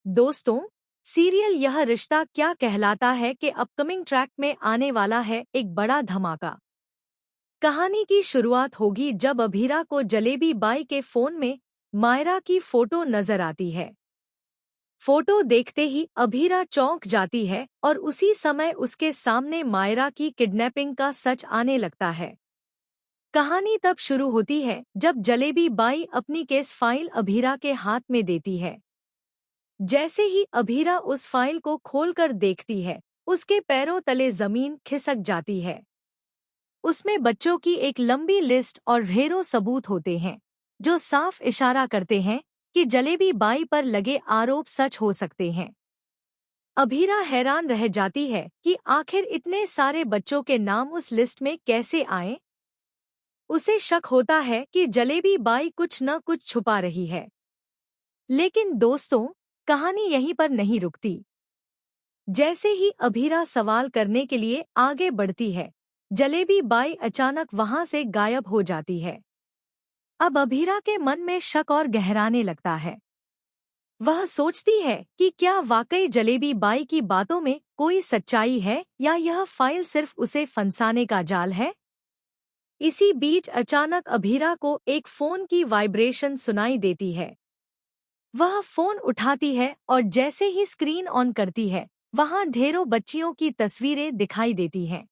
दोस्तों, सीरियल यह रिश्ता क्या कहलाता है कि अपकमिंग ट्रैक में आने वाला है एक बड़ा धमाका। कहानी की शुरुआत होगी जब अभीरा को जलेबी बाई के फोन में मायरा की फोटो नजर आती है। फोटो देखते ही अभीरा चौंक जाती है और उसी समय उसके सामने मायरा की किडनैपिंग का सच आने लगता है। कहानी तब शुरू होती है जब जलेबी बाई अपनी केस फाइल अभीरा के हाथ में देती है। जैसे ही अभीरा उस फाइल को खोलकर देखती है, उसके पैरों तले जमीन खिसक जाती है। उसमें बच्चों की एक लंबी लिस्ट और ढेरों सबूत होते हैं, जो साफ इशारा करते हैं कि जलेबी बाई पर लगे आरोप सच हो सकते हैं। अभीरा हैरान रह जाती है कि आखिर इतने सारे बच्चों के नाम उस लिस्ट में कैसे आए। उसे शक होता है कि जलेबी बाई कुछ न कुछ छुपा रही है। लेकिन दोस्तों, कहानी यहीं पर नहीं रुकती। जैसे ही अभीरा सवाल करने के लिए आगे बढ़ती है, जलेबी बाई अचानक वहां से गायब हो जाती है। अब अभीरा के मन में शक और गहराने लगता है। वह सोचती है कि क्या वाकई जलेबी बाई की बातों में कोई सच्चाई है या यह फाइल सिर्फ उसे फंसाने का जाल है। इसी बीच अचानक अभीरा को एक फोन की वाइब्रेशन सुनाई देती है। वह फोन उठाती है और जैसे ही स्क्रीन ऑन करती है, वहां ढेरों बच्चियों की तस्वीरें दिखाई देती हैं।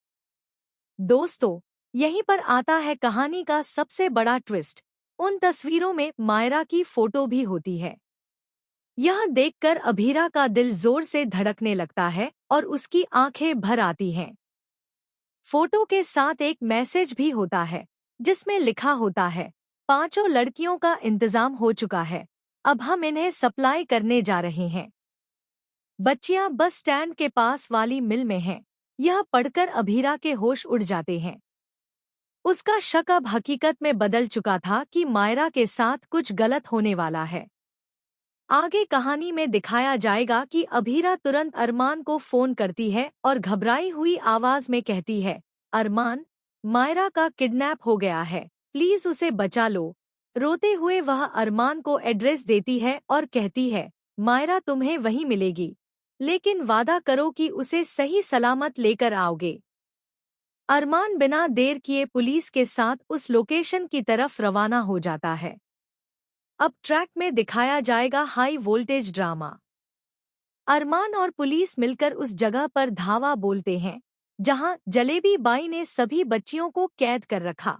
दोस्तों, यहीं पर आता है कहानी का सबसे बड़ा ट्विस्ट। उन तस्वीरों में मायरा की फोटो भी होती है। यह देखकर अभीरा का दिल जोर से धड़कने लगता है और उसकी आंखें भर आती हैं। फोटो के साथ एक मैसेज भी होता है, जिसमें लिखा होता है, पांचों लड़कियों का इंतजाम हो चुका है, अब हम इन्हें सप्लाई करने जा रहे हैं। बच्चियां बस स्टैंड के पास वाली मिल में हैं। यह पढ़कर अभीरा के होश उड़ जाते हैं। उसका शक अब हकीकत में बदल चुका था कि मायरा के साथ कुछ गलत होने वाला है। आगे कहानी में दिखाया जाएगा कि अभीरा तुरंत अरमान को फोन करती है और घबराई हुई आवाज में कहती है, अरमान, मायरा का किडनैप हो गया है, प्लीज उसे बचा लो। रोते हुए वह अरमान को एड्रेस देती है और कहती है, मायरा तुम्हें वहीं मिलेगी, लेकिन वादा करो कि उसे सही सलामत लेकर आओगे। अरमान बिना देर किए पुलिस के साथ उस लोकेशन की तरफ रवाना हो जाता है। अब ट्रैक में दिखाया जाएगा हाई वोल्टेज ड्रामा। अरमान और पुलिस मिलकर उस जगह पर धावा बोलते हैं, जहां जलेबी बाई ने सभी बच्चियों को कैद कर रखा।